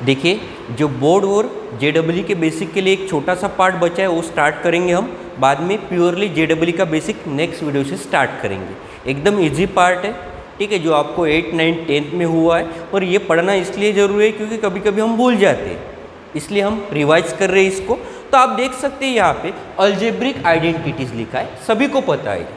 देखिए जो बोर्ड और जेडब्ल्यू के बेसिक के लिए एक छोटा सा पार्ट बचा है वो स्टार्ट करेंगे हम, बाद में प्योरली जेडब्ल्यू का बेसिक नेक्स्ट वीडियो से स्टार्ट करेंगे। एकदम इजी पार्ट है, ठीक है, जो आपको 8, 9, 10th में हुआ है। और ये पढ़ना इसलिए ज़रूरी है क्योंकि कभी कभी हम भूल जाते हैं, इसलिए हम रिवाइज कर रहे हैं इसको। तो आप देख सकते हैं यहाँ पे अलजेब्रिक आइडेंटिटीज़ लिखा है, सभी को पता है।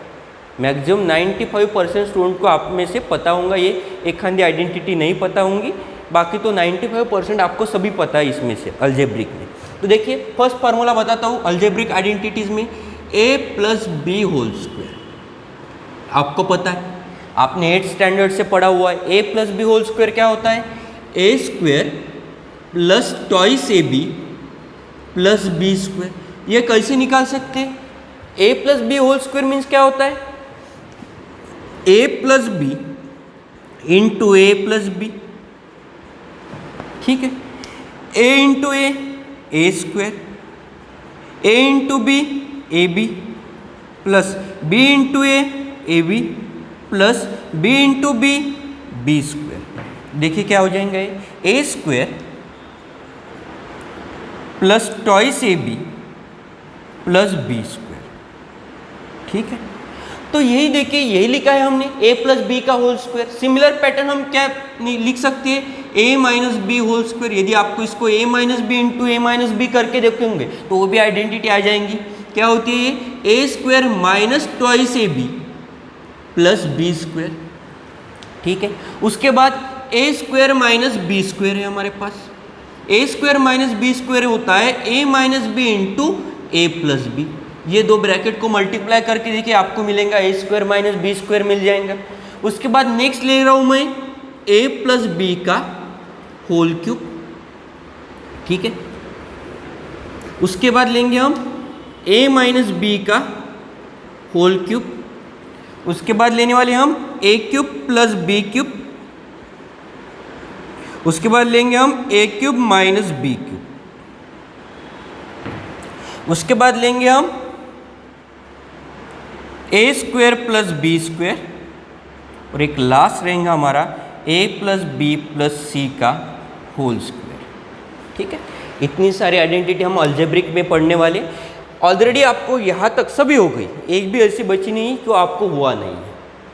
मैक्सिमम 95% स्टूडेंट को आप में से पता होगा, ये एक खांदी आइडेंटिटी नहीं पता होंगी, बाकी तो 95% आपको सभी पता है इसमें से अलजेब्रिक में। तो देखिए फर्स्ट फार्मूला बताता हूँ अलजेब्रिक आइडेंटिटीज़ में, a+b² आपको पता है, आपने 8th स्टैंडर्ड से पढ़ा हुआ है। a+b² क्या होता है? a² + 2ab + b²। ये कैसे निकाल सकते हैं? a+b² मीन्स क्या होता है? a+b × a+b, ठीक है। a × a a², a × b ab + b × a ab + b × b b²। देखिए क्या हो जाएगा ये, a² + 2ab + b², ठीक है। तो यही देखिए, यही लिखा है हमने a+b²। सिमिलर पैटर्न हम क्या लिख सकते हैं? a-b² यदि आपको इसको a-b × a-b करके देखेंगे तो वो भी आइडेंटिटी आ जाएंगी। क्या होती है ये? a² - 2ab + b², ठीक है। उसके बाद a² - b² है हमारे पास। a² - b² होता है a - b × a+b। ये दो ब्रैकेट को मल्टीप्लाई करके देखिए आपको मिलेगा a² - b² मिल जाएगा। उसके बाद नेक्स्ट ले रहा हूँ मैं a+b², ठीक है। उसके बाद लेंगे हम a - b²। उसके बाद लेने वाले हम a³ + b³। उसके बाद लेंगे हम a³ - b³। उसके बाद लेंगे हम a² + b²। और एक लास्ट रहेगा हमारा a + b + c², ठीक है। इतनी सारी आइडेंटिटी हम अलजेब्रिक में पढ़ने वाले। ऑलरेडी आपको यहाँ तक सभी हो गई, एक भी ऐसी बची नहीं जो आपको हुआ नहीं है,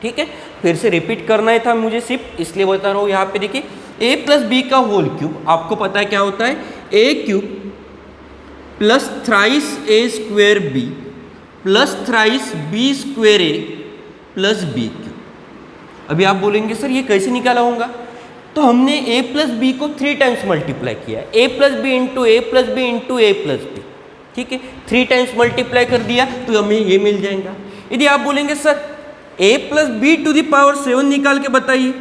ठीक है। फिर से रिपीट करना ही था मुझे सिर्फ, इसलिए बता रहा हूँ। यहाँ पे देखिए a + b² आपको पता है क्या होता है? a³ + thrice a²b + thrice b²a + b³। अभी आप बोलेंगे सर ये कैसे निकाला होगा? तो हमने a + b को 3 टाइम्स मल्टीप्लाई किया है, a + b × a + b × a + b, ठीक है। 3 टाइम्स मल्टीप्लाई कर दिया तो हमें ये मिल जाएगा। यदि आप बोलेंगे सर a + b⁷ निकाल के बताइए,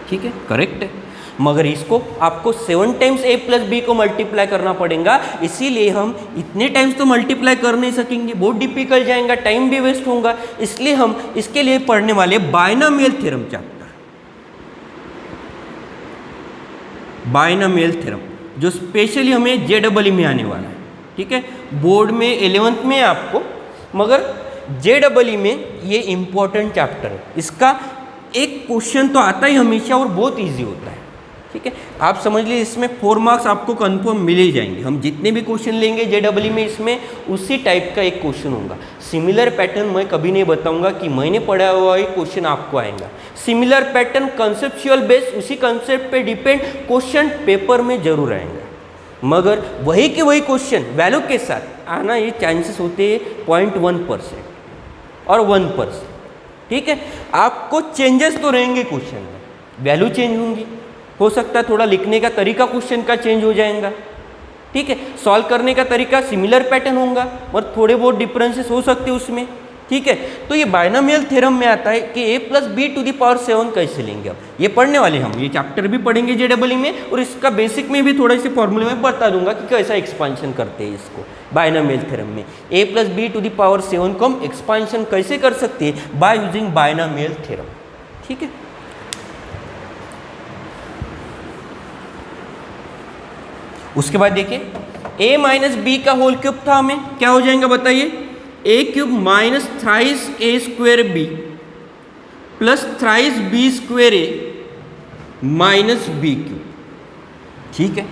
ठीक है, करेक्ट है, मगर इसको आपको 7 टाइम्स a + b को मल्टीप्लाई करना पड़ेगा। इसीलिए हम इतने टाइम्स तो मल्टीप्लाई कर नहीं सकेंगे, बहुत डिफिकल्ट जाएगा, टाइम भी वेस्ट होगा। इसलिए हम इसके लिए पढ़ने वाले binomial theorem chapter, binomial theorem, जो स्पेशली हमें जेडब्ल्यू में आने वाला है, ठीक है। बोर्ड में 11th में आपको, मगर जेडब्ल्यू में ये इंपॉर्टेंट चैप्टर है। इसका एक क्वेश्चन तो आता ही हमेशा और बहुत इजी होता है, ठीक है। आप समझ लीजिए इसमें 4 मार्क्स आपको कंफर्म मिल ही जाएंगे। हम जितने भी क्वेश्चन लेंगे जेडब्ल्यू में, इसमें उसी टाइप का एक क्वेश्चन होगा। सिमिलर पैटर्न मैं कभी नहीं बताऊंगा कि मैंने पढ़ा हुआ ही क्वेश्चन आपको आएगा। सिमिलर पैटर्न कंसेप्चुअल बेस, उसी कंसेप्ट पे डिपेंड क्वेश्चन पेपर में जरूर आएगा, मगर वही के वही क्वेश्चन वैल्यू के साथ आना ये चांसेस होते हैं 0.1% और 1%, ठीक है। आपको चेंजेस तो रहेंगे क्वेश्चन में, वैल्यू चेंज होंगी, हो सकता है थोड़ा लिखने का तरीका क्वेश्चन का चेंज हो जाएगा, ठीक है। सॉल्व करने का तरीका सिमिलर पैटर्न होगा और थोड़े बहुत डिफरेंसेस हो सकते हैं उसमें, ठीक है। तो ये बाइनोमियल थ्योरम में आता है कि a + b⁷ कैसे लेंगे। अब ये पढ़ने वाले हम, ये चैप्टर भी पढ़ेंगे जेडब्ल्यू में, और इसका बेसिक में भी थोड़े से फॉर्मूले में बता दूंगा कि कैसा एक्सपांशन करते हैं इसको बाइनोमियल थ्योरम में। a + b⁷ को हम एक्सपांशन कैसे कर सकते हैं? बाय यूजिंग बाइनोमियल थ्योरम, ठीक है। उसके बाद देखिए a - b² था, हमें क्या हो जाएगा बताइए? a³ - thrice a² b + thrice b² a minus B cube, ठीक है।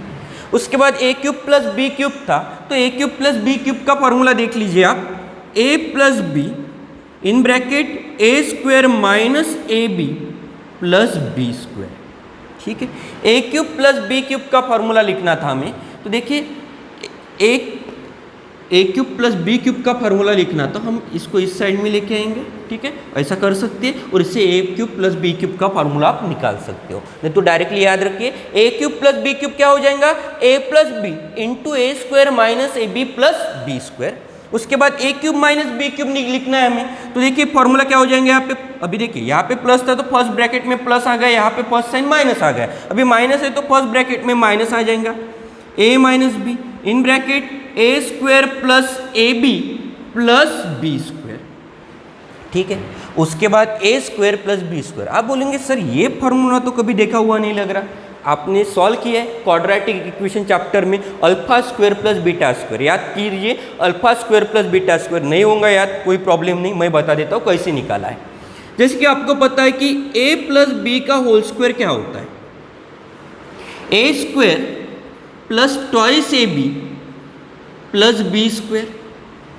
उसके बाद ए क्यूब प्लस बी क्यूब था, तो a cube plus B cube का फॉर्मूला देख लीजिए आप, a plus b in bracket a square minus a B plus B square, ठीक है। A cube plus B cube का फॉर्मूला लिखना था हमें, तो देखिए a cube plus B cube का फॉर्मूला लिखना तो हम इसको इस साइड में लेके आएंगे, ठीक है, ऐसा कर सकते हैं। और इससे a cube plus B cube का फॉर्मूला आप निकाल सकते हो, नहीं तो डायरेक्टली याद रखिए a cube plus B cube क्या हो जाएगा, a plus b into A square minus a B plus B square. उसके बाद ए क्यूब माइनस बी क्यूब लिखना है हमें, तो देखिए फॉर्मूला क्या हो जाएंगे यहाँ पे, अभी देखिए यहाँ पे प्लस था तो फर्स्ट ब्रैकेट में प्लस आ गया, यहाँ पे फर्स्ट साइन माइनस आ गया, अभी माइनस है तो फर्स्ट ब्रैकेट में माइनस आ जाएगा, a minus b in bracket a square plus A B plus B square, ठीक है। उसके बाद a square plus B square. आप बोलेंगे सर ये फॉर्मूला तो कभी देखा हुआ नहीं लग रहा, आपने सॉल्व किया है क्वाड्रेटिक इक्वेशन चैप्टर में, alpha square plus beta square याद कीजिए, alpha square plus beta square नहीं होगा याद, कोई प्रॉब्लम नहीं, मैं बता देता हूँ कैसे निकाला है। जैसे कि आपको पता है कि a प्लस बी का होल स्क्वायर क्या होता है, a square plus twice A B plus B square,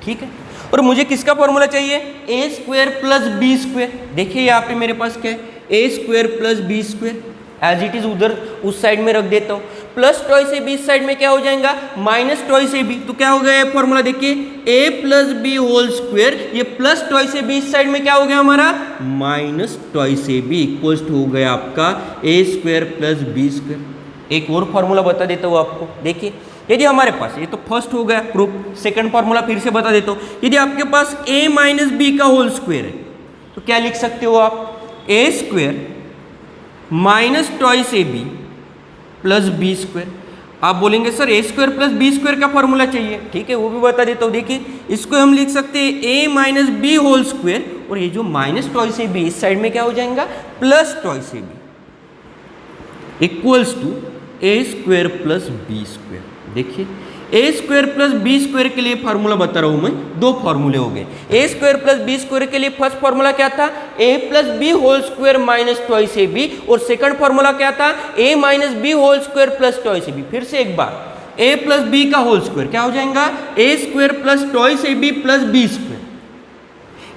ठीक है। और मुझे किसका फॉर्मूला चाहिए, a square plus B square. देखिए यहाँ पे मेरे पास क्या है, a square plus B square, as it is उधर उस साइड में रख देता हूँ, प्लस ट्वाइस ए बी इस साइड में क्या हो जाएगा, माइनस ट्वाइस ए बी, तो क्या हो गया फॉर्मूला देखिए, ए प्लस बी होल स्क्वायर, ये प्लस ट्वाइस ए बी इस साइड में क्या हो गया हमारा, minus twice A B equals to हो गया आपका A square plus B square. एक और फॉर्मूला बता देता हूँ आपको, देखिए यदि हमारे पास, ये तो फर्स्ट हो गया प्रूफ, सेकंड फॉर्मूला फिर से बता देता हूँ, यदि आपके पास a माइनस बी का होल स्क्वायर है तो क्या लिख सकते हो आप, a square minus twice A B plus B square. आप बोलेंगे sir a square plus B square का फॉर्मूला चाहिए, ठीक है, वो भी बता देता हूँ। देखिए इसको हम लिख सकते हैं a minus B whole square, और ये जो माइनस ट्वाइस ए बी इस साइड में क्या हो जाएगा, plus twice A B equals to A square plus B square. देखिए A square plus B square के लिए फार्मूला बता रहा हूं मैं, दो फार्मूले हो गए। A square plus B square के लिए फर्स्ट फार्मूला क्या था, a plus B whole square minus twice A b, और सेकंड फार्मूला क्या था, a minus B whole square plus twice A b. फिर से एक बार, ए प्लस बी का होल स्क्वायर क्या हो जाएगा, ए square plus twice A B plus B square.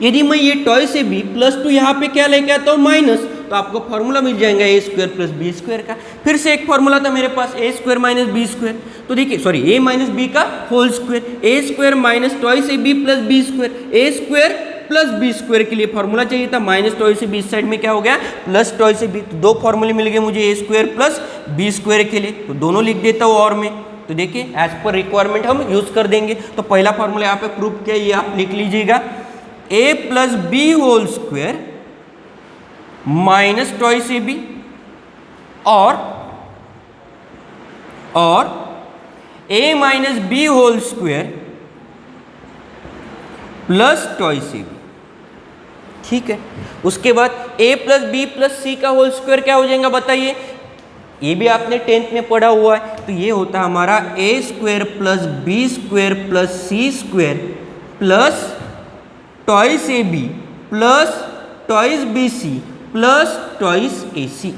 यदि मैं ये twice A B plus two यहाँ पे क्या लेके आता हूँ, माइनस, तो आपको फॉर्मूला मिल जाएगा ए स्क्वायर प्लस बी स्क्वायर का। फिर से एक फॉर्मूला था मेरे पास A square minus B square, तो देखिए सॉरी ए माइनस बी का whole square, A square minus twice A B plus B square, A square plus B square के लिए फॉर्मूला चाहिए था, माइनस ट्वाइस ए बी इस साइड में क्या हो गया, प्लस ट्वाइस ए बी। तो दो फॉर्मूले मिल गए मुझे ए स्क्वायर प्लस बी स्क्वायर के लिए, तो दोनों लिख देता हूँ और मैं, तो देखिए एज पर रिक्वायरमेंट हम यूज कर देंगे। तो पहला फॉर्मूला यहाँ पे प्रूफ किया, ये आप लिख लीजिएगा, a plus B whole square minus twice A b और a minus B whole square plus twice A B, ठीक है। उसके बाद a plus b plus c का होल स्क्वायर क्या हो जाएगा बताइए, ये भी आपने 10th में पढ़ा हुआ है, तो ये होता है हमारा a square plus B square plus c square plus twice A B plus twice b c plus twice a c,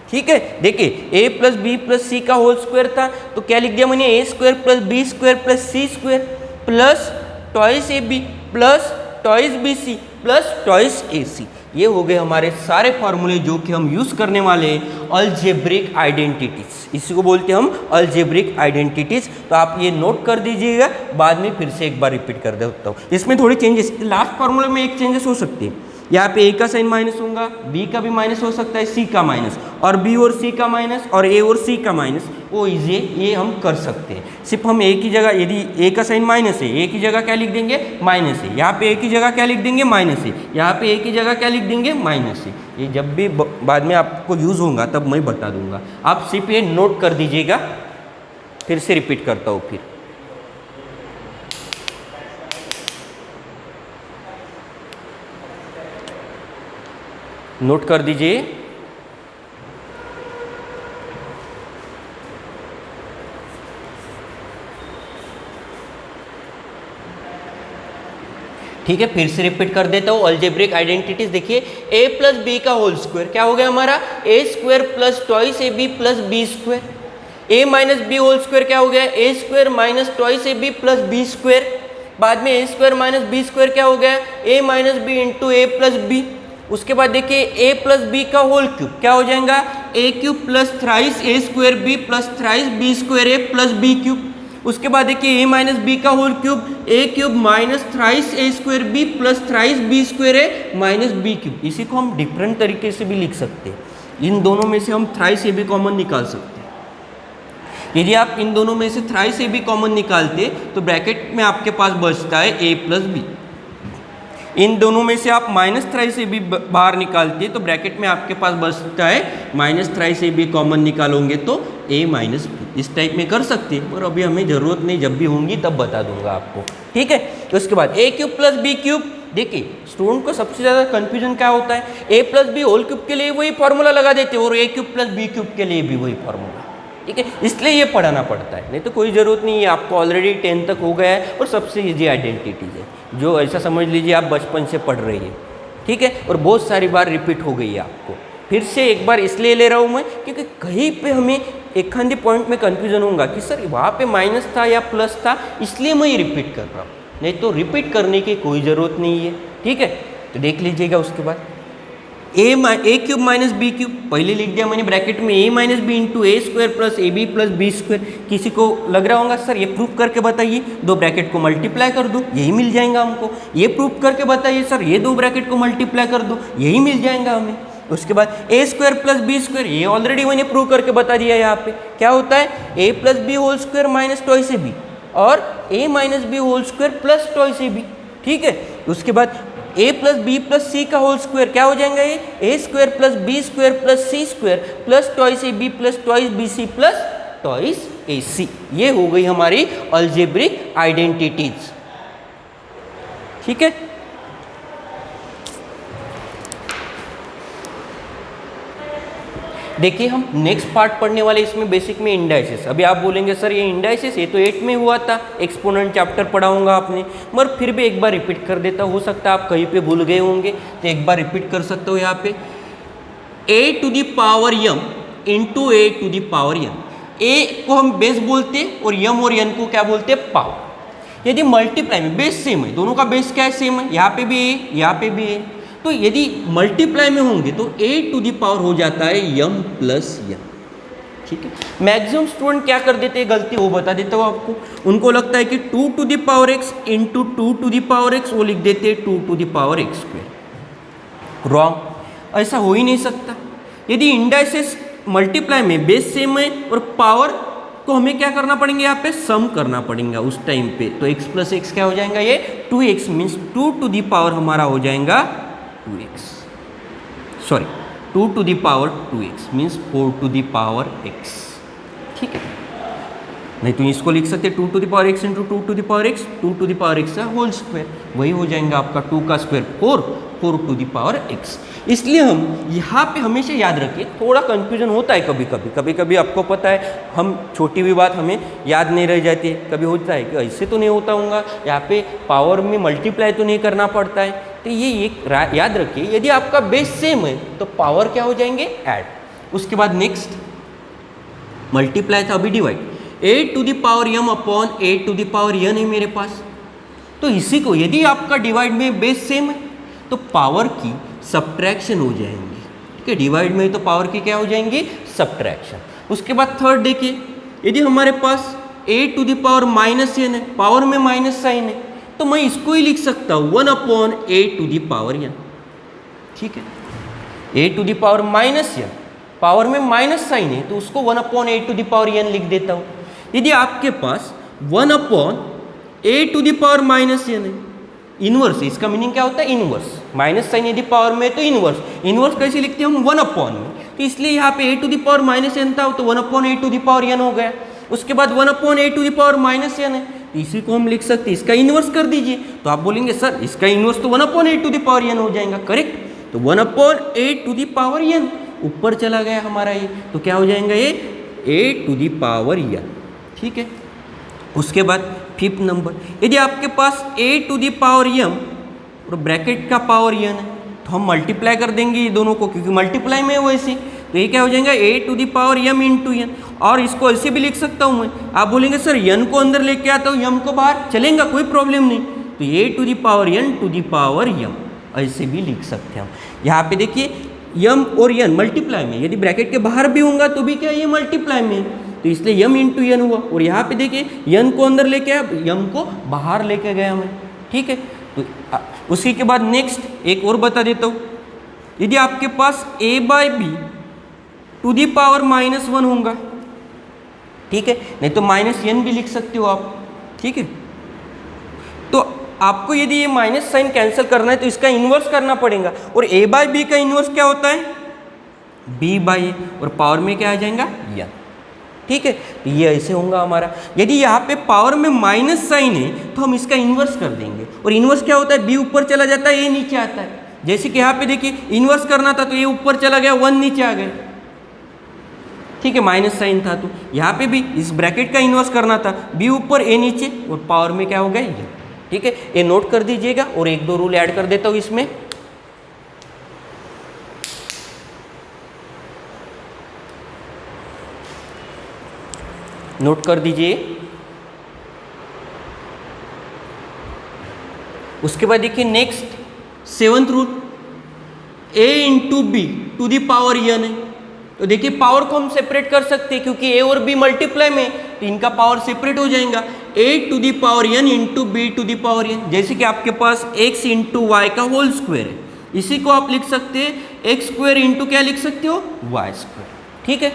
ठीक है। देखिए ए प्लस बी प्लस सी का होल स्क्वायर था, तो क्या लिख दिया मैंने, a square plus B square plus c square plus twice A B plus twice b c plus twice a c. ये हो गए हमारे सारे फॉर्मूले जो कि हम यूज करने वाले हैं अलजेब्रिक आइडेंटिटीज, इसी को बोलते हैं हम अलजेब्रिक आइडेंटिटीज। तो आप ये नोट कर दीजिएगा, बाद में फिर से एक बार रिपीट कर देता हूँ। इसमें थोड़ी चेंजेस, लास्ट फॉर्मूले में एक चेंजेस हो सकती है, यहाँ पे ए का साइन माइनस होगा, बी का भी माइनस हो सकता है, सी का माइनस, और बी और सी का माइनस, और ए और सी का माइनस, वो इजी, ये हम कर सकते हैं। सिर्फ हम ए की जगह, यदि ए का साइन माइनस है, ए की जगह क्या लिख देंगे, माइनस है। यहाँ पे ए की जगह क्या लिख देंगे, माइनस है। यहाँ पे ए की जगह क्या लिख देंगे, माइनस है। ये जब भी बाद में आपको यूज़ होगा तब मैं बता दूंगा, आप सिर्फ ये नोट कर दीजिएगा। फिर से रिपीट करता हूँ, फिर नोट कर दीजिए। ठीक है, फिर से रिपीट कर देता हूँ अलजेब्रिक आइडेंटिटीज। देखिए a प्लस बी का होल स्क्वायर क्या हो गया हमारा, a square plus twice A B plus B square. a minus B whole square क्या हो गया, a square minus twice A B plus B square. बाद में a square minus B square क्या हो गया, a minus B into A plus B. उसके बाद देखिए a प्लस बी का होल क्यूब क्या हो जाएगा, a cube plus thrice A square B plus thrice B square A plus B cube. उसके बाद देखिए a माइनस बी का whole cube, a cube minus thrice A square B plus thrice B square A minus B cube. इसी को हम different तरीके से भी लिख सकते हैं, इन दोनों में से हम थ्राइस ए भी कॉमन निकाल सकते हैं। यदि आप इन दोनों में से थ्राइस ए भी कॉमन निकालते तो ब्रैकेट में आपके पास बचता है a प्लस बी। इन दोनों में से आप माइनस थ्राइस ए बी बाहर निकालते तो ब्रैकेट में आपके पास बचता है minus thrice A B common निकालोगे तो a माइनस बी। इस टाइप में कर सकते हैं, पर अभी हमें ज़रूरत नहीं, जब भी होंगी तब बता दूंगा आपको, ठीक है। तो उसके बाद a cube plus B cube. देखिए स्टूडेंट को सबसे ज़्यादा कन्फ्यूजन क्या होता है, a plus B whole cube के लिए वही फॉर्मूला लगा देते और a cube plus B cube के लिए भी वही फॉर्मूला, ठीक है। इसलिए ये पढ़ाना पड़ता है, नहीं तो कोई ज़रूरत नहीं है, आपको ऑलरेडी 10 तक हो गया है और सबसे ईजी आइडेंटिटीज है, जो ऐसा समझ लीजिए आप बचपन से पढ़ रही है, ठीक है। और बहुत सारी बार रिपीट हो गई है आपको। फिर से एक बार इसलिए ले रहा हूँ मैं क्योंकि कहीं पे हमें एक खांदी पॉइंट में कन्फ्यूजन होगा कि सर वहाँ पे माइनस था या प्लस था, इसलिए मैं ये रिपीट कर रहा हूँ, नहीं तो रिपीट करने की कोई ज़रूरत नहीं है, ठीक है। तो देख लीजिएगा उसके बाद ए क्यूब माइनस बी क्यूब, पहले लिख दिया मैंने ब्रैकेट में a minus B into A square plus A B plus B square. किसी को लग रहा होगा सर ये प्रूफ करके बताइए, दो ब्रैकेट को मल्टीप्लाई कर दो यही मिल जाएगा हमको। ये प्रूफ करके बताइए सर ये दो ब्रैकेट को मल्टीप्लाई कर दो यही मिल जाएगा हमें। उसके बाद a square plus B square, ये ऑलरेडी मैंने प्रूव करके बता दिया। यहाँ पे क्या होता है, a plus B whole square minus twice A b और a minus B whole square plus twice A B, ठीक है। उसके बाद a plus b plus c का होल स्क्वायर क्या हो जाएगा, ये a square plus B square plus c square plus twice A B plus twice b c plus twice a c. ये हो गई हमारी अलजेब्रिक आइडेंटिटीज, ठीक है। देखिए हम नेक्स्ट पार्ट पढ़ने वाले इसमें बेसिक में इंडाइसिस। अभी आप बोलेंगे सर ये इंडाइसिस ये तो 8 में हुआ था, एक्सपोनेंट चैप्टर पढ़ा होगा आपने, मगर फिर भी एक बार रिपीट कर देता, हो सकता है आप कहीं पे भूल गए होंगे तो एक बार रिपीट कर सकते हो। यहाँ पे a to the power m into A to the power n, a को हम बेस बोलते हैं और m और n को क्या बोलते हैं, पावर। यदि मल्टीप्लाई में बेस सेम है, दोनों का बेस क्या है, सेम है, यहाँ पे भी a यहाँ पे भी a, तो यदि मल्टीप्लाई में होंगे तो a टू दी पावर हो जाता है m प्लस n, ठीक है। मैक्सिमम स्टूडेंट क्या कर देते हैं, गलती वो बता देता हूँ आपको, उनको लगता है कि 2 to the power x into 2 to the power x, वो लिख देते हैं 2 to the power x square. Wrong, ऐसा हो ही नहीं सकता। यदि इंडाइसेस मल्टीप्लाई में बेस सेम है और पावर को हमें क्या करना पड़ेंगे, यहाँ पे सम करना पड़ेगा उस टाइम पे, तो x प्लस एक्स क्या हो जाएगा, ये 2x means 2 to the power हमारा हो जाएगा 2x, sorry 2 to the power 2x means 4 to the power x, ठीक है। नहीं तो इसको लिख सकते 2 to the power x into 2 to the power x, 2 to the power x का होल स्क्वायर, वही हो जाएगा आपका 2 का square 4 to the power x। इसलिए हम यहाँ पे हमेशा याद रखिए, थोड़ा कंफ्यूजन होता है कभी कभी आपको पता है, हम छोटी भी बात हमें याद नहीं रह जाती है, कभी होता है कि ऐसे तो नहीं होता होगा, यहाँ पे पावर में मल्टीप्लाई तो नहीं करना पड़ता है, तो ये एक याद रखिए। यदि आपका बेस सेम है तो पावर क्या हो जाएंगे, ऐड। उसके बाद नेक्स्ट मल्टीप्लाई था, अभी divide, a to the power m upon a to the power n है मेरे पास, तो इसी को यदि आपका डिवाइड में बेस सेम है तो पावर की सब्ट्रैक्शन हो जाएंगी, ठीक है। डिवाइड में तो पावर की क्या हो जाएंगी, सब्ट्रैक्शन। उसके बाद थर्ड देखिए, यदि हमारे पास a to the power minus n है, पावर में माइनस साइन है, तो मैं इसको ही लिख सकता हूँ 1 upon a to the power n, ठीक है। a to the power minus n, power में माइनस साइन है तो उसको 1 upon a to the power n लिख देता हूँ। यदि आपके पास 1 upon a to the power minus n है, इनवर्स, इसका मीनिंग क्या होता है, इनवर्स, माइनस साइन यदि पावर में तो इनवर्स कैसे लिखते हैं हम, 1 अपॉन में, तो इसलिए यहाँ पे a to the power minus n था तो 1 upon a to the power n हो गया। उसके बाद 1 upon a to the power minus n है, तो इसी को हम लिख सकते हैं, इसका इनवर्स कर दीजिए, तो आप बोलेंगे सर इसका इनवर्स तो 1 upon a to the power n हो जाएगा, करेक्ट। तो 1 upon a to the power n ऊपर चला गया हमारा ये, तो क्या हो जाएगा ये a to the power n, ठीक है। उसके बाद फिफ्थ नंबर, यदि आपके पास a to the power m और ब्रैकेट का पावर n है, तो हम मल्टीप्लाई कर देंगे ये दोनों को, क्योंकि मल्टीप्लाई में है वैसे। तो ये क्या हो जाएगा a to the power m into n। और इसको ऐसे भी लिख सकता हूँ मैं। आप बोलेंगे सर n को अंदर लेके आता हूँ m को बाहर, चलेगा, कोई प्रॉब्लम नहीं। तो a to the power n to the power m ऐसे भी लिख सकते हैं हम। यहाँ पे देखिए m और n मल्टीप्लाई में, यदि ब्रैकेट के बाहर भी होगा तो भी क्या ये मल्टीप्लाई में, तो इसलिए m इंटू n हुआ। और यहाँ पे देखिए n को अंदर लेके आया, m को बाहर लेके गया मैं, ठीक है। तो उसी के बाद नेक्स्ट एक और बता देता हूँ। यदि आपके पास a by B to the power -1 होगा, ठीक है, नहीं तो -n भी लिख सकते हो आप, ठीक है। तो आपको यदि ये माइनस साइन कैंसिल करना है तो इसका इन्वर्स करना पड़ेगा। और a बाई बी का इन्वर्स क्या होता है, b बाई ए, और पावर में क्या आ जाएगा n, ठीक है। तो ये ऐसे होगा हमारा। यदि यहाँ पे पावर में माइनस साइन है तो हम इसका इन्वर्स कर देंगे। और इन्वर्स क्या होता है, b ऊपर चला जाता है, a नीचे आता है। जैसे कि यहाँ पे देखिए इन्वर्स करना था तो ये ऊपर चला गया, 1 नीचे आ गया, ठीक है, माइनस साइन था। तो यहाँ पे भी इस ब्रैकेट का इन्वर्स करना था, b ऊपर a नीचे, और पावर में क्या हो गया ये, ठीक है। ये नोट कर दीजिएगा। और एक दो रूल ऐड कर देता हूँ इसमें। नोट कर दीजिए। उसके बाद देखिए next 7th rule, a into B to the power n है। तो देखिए पावर को हम सेपरेट कर सकते हैं, क्योंकि a और b मल्टीप्लाई में, तो इनका पावर सेपरेट हो जाएगा। a to the power n into B to the power n, जैसे कि आपके पास x इंटू वाई का होल स्क्वायर है, इसी को आप लिख सकते हैं एक्स स्क्वायर इंटू क्या लिख सकते हो, वाई स्क्वायर, ठीक है।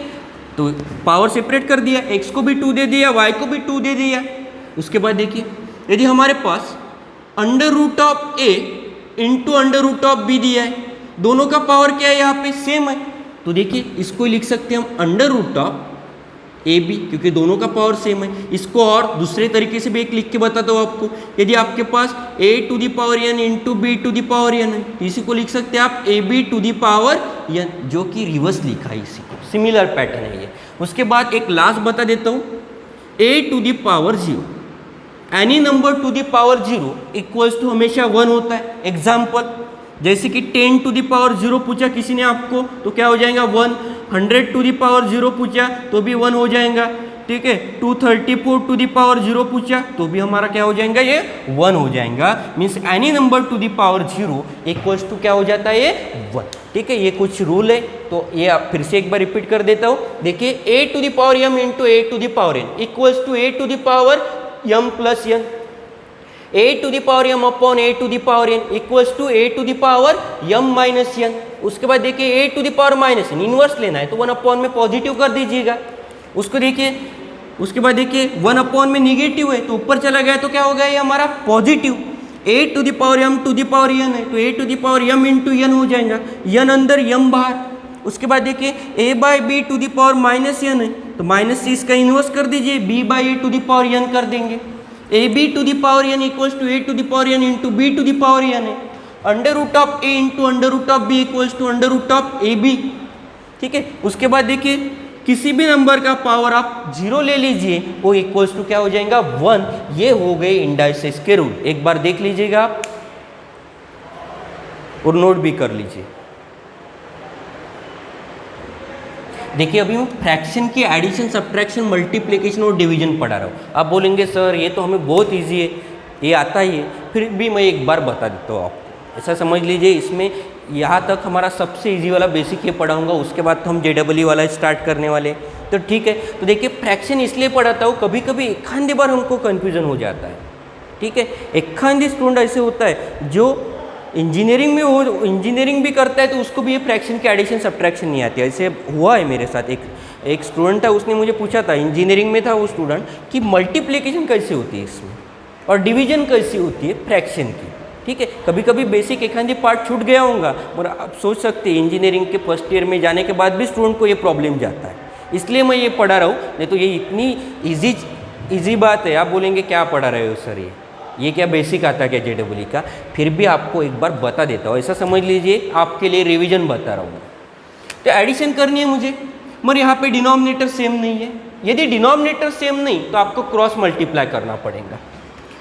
तो पावर सेपरेट कर दिया, x को भी 2 दे दिया, y को भी 2 दे दिया। उसके बाद देखिए यदि हमारे पास under root of a into under root of b दिया है, दोनों का पावर क्या है यहाँ पे सेम है, तो देखिए इसको लिख सकते हैं हम under root of A B, क्योंकि दोनों का पावर सेम है। इसको और दूसरे तरीके से भी एक लिख के बताता हूँ आपको। यदि आपके पास a to the power n into B to the power n है, तो इसी को लिख सकते हैं आप A B to the power n, जो कि रिवर्स लिखा है इसी को, सिमिलर पैटर्न है ये। उसके बाद एक लास्ट बता देता हूँ, a to the power 0, any number to the power 0 equals to हमेशा 1 होता है। एग्जाम्पल जैसे कि 10 टू दी पावर 0 पूछा किसी ने आपको, तो क्या हो जाएगा 1। 100 टू दी पावर 0 पूछा तो भी 1 हो जाएगा, ठीक है। 234 टू दी पावर 0 पूछा तो भी हमारा क्या हो जाएगा, ये 1 हो जाएगा। Means any number to the power 0 equals to क्या हो जाता है, ये 1, ठीक है। ये कुछ रूल है, तो ये आप फिर से एक बार रिपीट कर देता हूँ। देखिए a to the power m into a to the power n equals to a to the power m plus n, a to the power m upon a to the power n equals to a to the power m minus n। उसके बाद देखिए a to the power minus n inverse लेना है, तो 1 upon में positive कर दीजिएगा। उसको देखिए, उसके बाद देखिए 1 अपॉन में निगेटिव है तो ऊपर चला गया, तो क्या हो गया ये हमारा positive. a to the power m to the power n है, तो a to the power m into n हो जाएगा, n अंदर m बाहर। उसके बाद देखिए a by B to the power minus n है, तो माइनस से इसका इन्वर्स कर दीजिए, b by a to the power n कर देंगे। A B to the power n equals to A to the power n into B to the power n है। Under root of A into under root of B equals to under root of A B, ठीक है। उसके बाद देखिए किसी भी number का power आप 0 ले लीजिए, वो इक्वल्स टू क्या हो जाएगा 1। ये हो गए इंडाइसेस के रूल, एक बार देख लीजिएगा आप और नोट भी कर लीजिए। देखिए अभी मैं फ्रैक्शन की एडिशन, सब्ट्रैक्शन, मल्टीप्लिकेशन और डिवीजन पढ़ा रहा हूँ। आप बोलेंगे सर ये तो हमें बहुत इजी है, ये आता ही है, फिर भी मैं एक बार बता देता हूँ आपको। ऐसा समझ लीजिए इसमें यहाँ तक हमारा सबसे इजी वाला बेसिक ये पढ़ाऊँगा, उसके बाद तो हम JEE वाला स्टार्ट करने वाले, तो ठीक है। तो देखिए फ्रैक्शन इसलिए पढ़ाता हूँ, कभी कभी एक आधी बार हमको कन्फ्यूज़न हो जाता है, ठीक है। एक आधी स्टूडेंट ऐसे होता है जो इंजीनियरिंग में हो, इंजीनियरिंग भी करता है तो उसको भी ये फ्रैक्शन की एडिशन सब्ट्रैक्शन नहीं आती है। ऐसे हुआ है मेरे साथ, एक स्टूडेंट था, उसने मुझे पूछा था, इंजीनियरिंग में था वो स्टूडेंट, कि मल्टीप्लिकेशन कैसे होती है इसमें और डिवीजन कैसी होती है फ्रैक्शन की, ठीक है। कभी कभी बेसिक एक आधी पार्ट छूट गया होगा, और आप सोच सकते हैं इंजीनियरिंग के फर्स्ट ईयर में जाने के बाद भी स्टूडेंट को ये प्रॉब्लम जाता है, इसलिए मैं ये पढ़ा रहा हूँ। नहीं तो ये इतनी ईजी बात है, आप बोलेंगे क्या पढ़ा रहे हो सर, ये क्या बेसिक आता है क्या JEE का, फिर भी आपको एक बार बता देता हूँ। ऐसा समझ लीजिए आपके लिए रिवीजन बता रहा हूँ। तो एडिशन करनी है मुझे, मगर यहाँ पे डिनोमिनेटर सेम नहीं है। यदि डिनोमिनेटर सेम नहीं तो आपको क्रॉस मल्टीप्लाई करना पड़ेगा।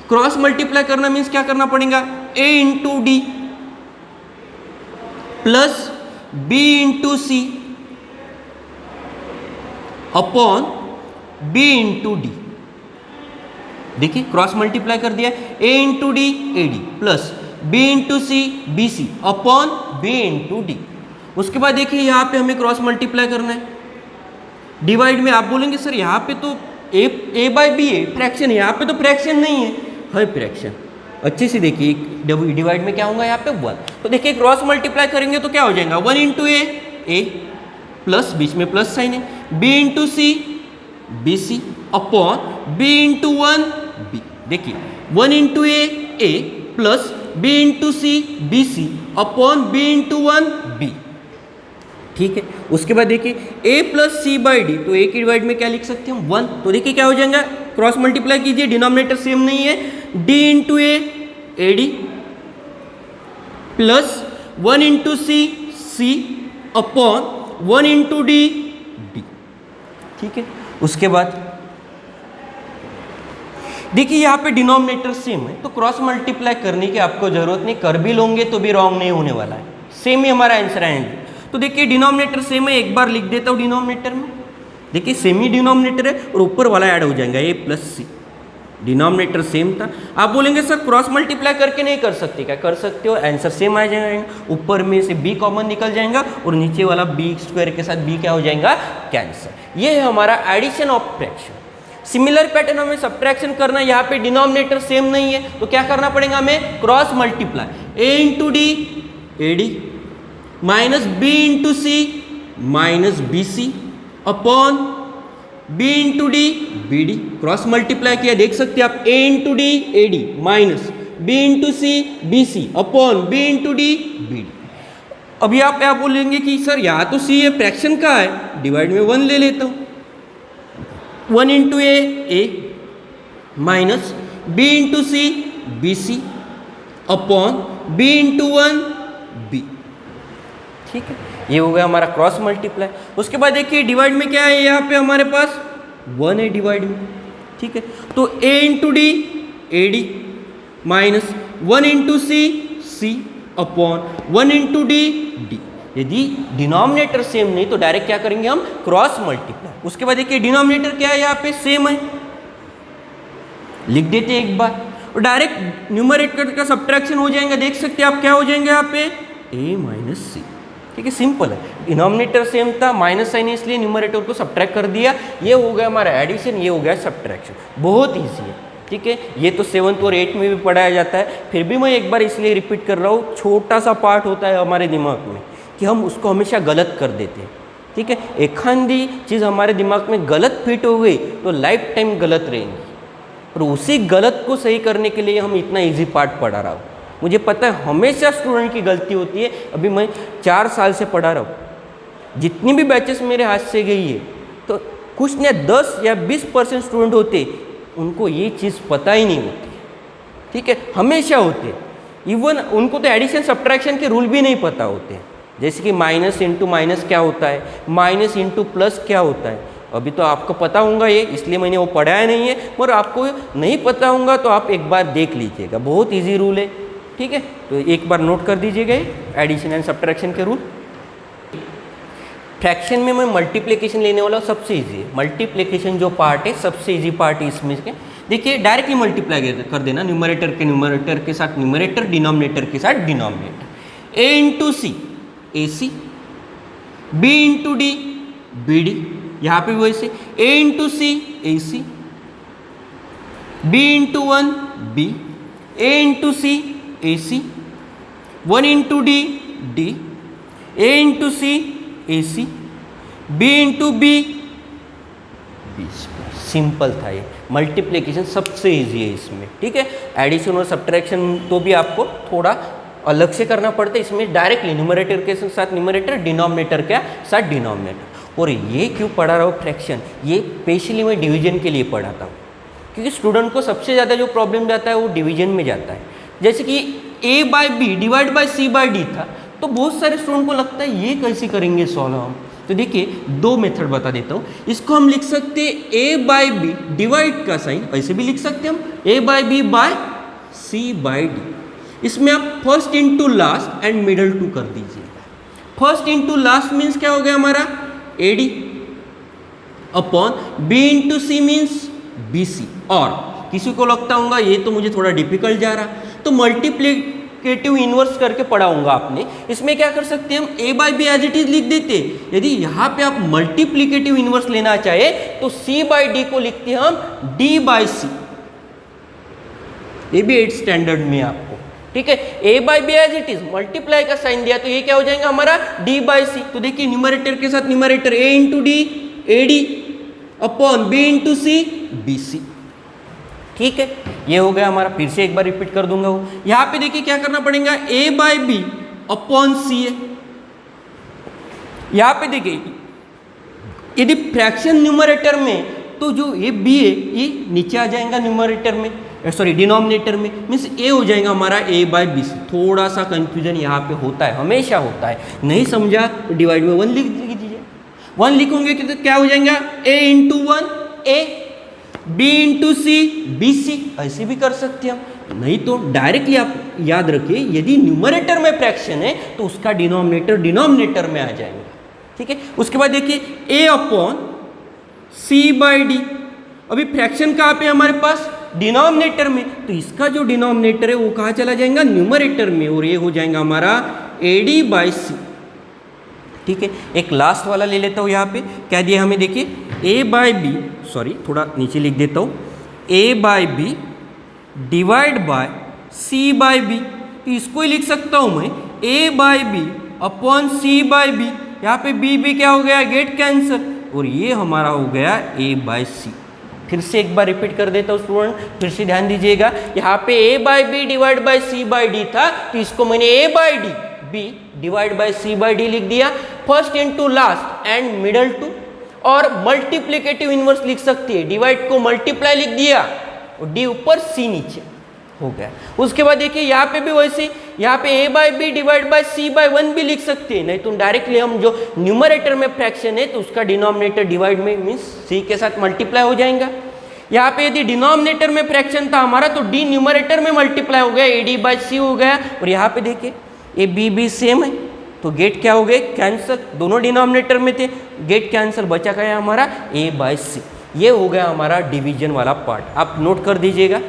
क्रॉस मल्टीप्लाई करना मीन्स क्या करना पड़ेगा, a into d plus b into C upon B into d. देखिए क्रॉस मल्टीप्लाई कर दिया, a into D A D plus b into C B C upon B into d. उसके बाद देखिए यहाँ पे हमें क्रॉस मल्टीप्लाई करना है, डिवाइड में आप बोलेंगे सर यहाँ पे तो ए बाई बी है फ्रैक्शन, यहाँ पे तो फ्रैक्शन नहीं है फ्रैक्शन। अच्छे से देखिए डिवाइड में क्या होगा यहाँ पे 1, तो देखिए क्रॉस मल्टीप्लाई करेंगे तो क्या हो जाएगा 1 इंटू ए प्लस बीच में प्लस साइन है, b into C B C upon B into 1 b. देखिए 1 इंटू ए plus b into C B C upon B into 1 b. ठीक है, उसके बाद देखिए a plus c by d, तो a की डिवाइड में क्या लिख सकते हैं हम 1, तो देखिए क्या हो जाएगा क्रॉस मल्टीप्लाई कीजिए, डिनोमिनेटर सेम नहीं है, d into A D plus 1 into C upon 1 into D D. ठीक है, उसके बाद देखिए यहाँ पे डिनोमिनेटर सेम है तो क्रॉस मल्टीप्लाई करने की आपको जरूरत नहीं, कर भी लोगे तो भी रॉन्ग नहीं होने वाला है, सेम ही हमारा आंसर आएंगे। तो देखिए डिनोमिनेटर सेम है, एक बार लिख देता हूँ डिनोमिनेटर में, देखिए सेम ही डिनोमिनेटर है और ऊपर वाला ऐड हो जाएगा a plus C, denominator same था। आप बोलेंगे सर क्रॉस मल्टीप्लाई करके नहीं कर सकते, क्या कर सकते हो, आंसर सेम आ जाएगा, ऊपर में से b कॉमन निकल जाएगा और नीचे वाला b स्क्वायर के साथ b क्या हो जाएगा कैंसर। ये है हमारा addition of fraction. Similar pattern हमें सब्ट्रैक्शन करना है, यहाँ पे डिनोमिनेटर सेम नहीं है तो क्या करना पड़ेगा हमें cross multiply, a into D A D minus B into C minus B C upon B into D B D. Cross multiply किया, देख सकते हैं आप a into D A D minus B into C B C upon B into D B D. अभी आप क्या बोलेंगे कि सर यहाँ तो c है फ्रैक्शन का है, डिवाइड में 1 ले लेता हूँ, 1 into a minus B into C B C upon B into 1 b. ठीक है, ये हो गया हमारा क्रॉस मल्टीप्लाई। उसके बाद देखिए डिवाइड में क्या है, यहाँ पे हमारे पास 1 है डिवाइड में। ठीक है, तो a into D A D minus 1 into C upon 1 into D D. यदि डिनोमिनेटर सेम नहीं तो डायरेक्ट क्या करेंगे हम क्रॉस मल्टीप्लाई। उसके बाद देखिए डिनोमिनेटर क्या है यहाँ पे सेम है, लिख देते एक बार और डायरेक्ट न्यूमरेटर का सब्ट्रैक्शन हो जाएगा, देख सकते हैं आप क्या हो जाएंगे यहाँ पे a माइनस सी। ठीक है, सिंपल है, डिनोमिनेटर सेम था, माइनस साइन इसलिए न्यूमरेटर को सब्ट्रैक्ट कर दिया, ये हो गया हमारा एडिशन, ये हो गया सब्ट्रैक्शन। बहुत ईजी है। ठीक है, ये तो 7th और 8th में भी पढ़ाया जाता है, फिर भी मैं एक बार इसलिए रिपीट कर रहा हूँ, छोटा सा पार्ट होता है हमारे दिमाग में कि हम उसको हमेशा गलत कर देते हैं। ठीक है, एक खांदी चीज़ हमारे दिमाग में गलत फिट हो गई तो लाइफ टाइम गलत रहेंगी, और उसी गलत को सही करने के लिए हम इतना ईजी पार्ट पढ़ा रहा हूँ। मुझे पता है हमेशा स्टूडेंट की गलती होती है, अभी मैं 4 साल से पढ़ा रहा हूँ, जितनी भी बैचेस मेरे हाथ से गई है तो कुछ न 10 या 20% स्टूडेंट होते उनको ये चीज़ पता ही नहीं होती। ठीक है, हमेशा होते, इवन उनको तो एडिशन सब्ट्रैक्शन के रूल भी नहीं पता होते, जैसे कि माइनस इंटू माइनस क्या होता है, माइनस इंटू प्लस क्या होता है। अभी तो आपको पता होगा ये, इसलिए मैंने वो पढ़ाया नहीं है, और आपको नहीं पता होगा तो आप एक बार देख लीजिएगा, बहुत ईजी रूल है। ठीक है, तो एक बार नोट कर दीजिएगा एडिशन एंड सब्ट्रैक्शन के रूल। फ्रैक्शन में मैं मल्टीप्लिकेशन लेने वाला हूँ, सबसे इजी है मल्टीप्लिकेशन जो पार्ट है, सबसे इजी पार्ट है इसमें के। देखिए डायरेक्टली मल्टीप्लाई कर देना, न्यूमरेटर के साथ न्यूमरेटर, डिनोमिनेटर के साथ denominator. a into C A C, b into D B D, यहाँ पे वैसे a into C A C, b into 1 b, a into C A C, 1 into D D, a into C A C, b into B B. Simple था ये, multiplication सबसे easy है इसमें। ठीक है, एडिशन और सब्ट्रैक्शन तो भी आपको थोड़ा अलग से करना पड़ता है, इसमें डायरेक्टली न्यूमरेटर के साथ न्यूमरेटर, डिनोमिनेटर के साथ डिनोमिनेटर। और ये क्यों पढ़ा रहा हूँ फ्रैक्शन, ये स्पेशली मैं डिवीजन के लिए पढ़ाता हूँ, क्योंकि स्टूडेंट को सबसे ज़्यादा जो प्रॉब्लम जाता है वो डिवीजन में जाता है। जैसे कि a by B divide by C by D था, तो बहुत सारे स्टूडेंट को लगता है ये कैसे करेंगे सॉल्व हम। तो देखिए 2 मेथड बता देता हूँ, इसको हम लिख सकते हैं a बाई बी डिवाइड का साइन ऐसे भी लिख सकते हैं हम, a by B by C by D. इसमें आप first into last and middle two कर दीजिएगा। फर्स्ट इंटू लास्ट मीन्स क्या हो गया हमारा AD upon B into C means BC। और किसी को लगता होगा ये तो मुझे थोड़ा डिफिकल्ट जा रहा, तो मल्टीप्लिकेटिव इनवर्स करके पढ़ाऊंगा आपने। इसमें क्या कर सकते हैं हम A by B as it is लिख देते। यदि यहाँ पे आप मल्टीप्लिकेटिव इनवर्स लेना चाहे तो C बाई D को लिखते हैं हम D बाई सी। ये भी 8th स्टैंडर्ड में आपको, ठीक है। A by B as it is, multiply का साइन दिया तो ये क्या हो जाएगा हमारा D बाई सी। तो देखिए न्यूमरेटर के साथ numerator A into D AD upon B into C BC, ठीक है। ये हो गया हमारा, फिर से एक बार रिपीट कर दूंगा वो। यहां पे देखिए क्या करना पड़ेगा, A बाई बी अपॉन सी है। यहां पे देखिए यदि फ्रैक्शन न्यूमरेटर में तो जो ये B है ये नीचे आ जाएगा न्यूमरेटर में, सॉरी डिनोमिनेटर में, मीन्स A हो जाएगा हमारा A बाई बी सी। थोड़ा सा कंफ्यूजन यहाँ पे होता है, हमेशा होता है, नहीं समझा तो डिवाइड में 1 लिख दीजिए। 1 लिखोगे तो क्या हो जाएगा A into 1 A, B into C BC, ऐसे भी कर सकते हैं हम। नहीं तो डायरेक्टली आप याद रखिए यदि न्यूमरेटर में फ्रैक्शन है तो उसका डिनोमिनेटर डिनोमिनेटर में आ जाएगा, ठीक है। उसके बाद देखिए A upon C by D. अभी फ्रैक्शन कहाँ पे हमारे पास डिनोमिनेटर में, तो इसका जो डिनोमिनेटर है वो कहाँ चला जाएगा न्यूमरेटर में, और ये हो जाएगा हमारा AD बाई सी, ठीक है। एक लास्ट वाला ले लेता हूँ। यहाँ पे क्या दिया हमें देखिए A बाई बी, सॉरी थोड़ा नीचे लिख देता हूँ, A by B divide by C by B. तो इसको ही लिख सकता हूँ मैं A by B upon C by B. यहाँ पे B क्या हो गया गेट कैंसर, और ये हमारा हो गया A बाई सी। फिर से एक बार रिपीट कर देता हूँ स्टूडेंट, फिर से ध्यान दीजिएगा। यहाँ पे A by B divide by C by D था, तो इसको मैंने A by D B divide by C by D लिख दिया। First into last and middle two, और मल्टीप्लिकेटिव इनवर्स लिख सकती है, डिवाइड को मल्टीप्लाई लिख दिया और D ऊपर C नीचे हो गया। उसके बाद देखिए यहाँ पे भी वैसे, यहाँ पे A by B divide by C by 1 भी लिख सकते हैं। नहीं तो डायरेक्टली हम जो न्यूमरेटर में फ्रैक्शन है तो उसका डिनोमिनेटर डिवाइड में मीन्स C के साथ मल्टीप्लाई हो जाएगा। यहाँ पे यदि डिनोमिनेटर में फ्रैक्शन था हमारा तो D न्यूमरेटर में मल्टीप्लाई हो गया, AD बाई C हो गया। और यहाँ पे देखिए A B सेम है तो गेट क्या हो गए कैंसल, दोनों डिनोमिनेटर में थे, गेट कैंसल, बचा गया हमारा A बाई C। ये हो गया हमारा डिवीजन वाला पार्ट, आप नोट कर दीजिएगा।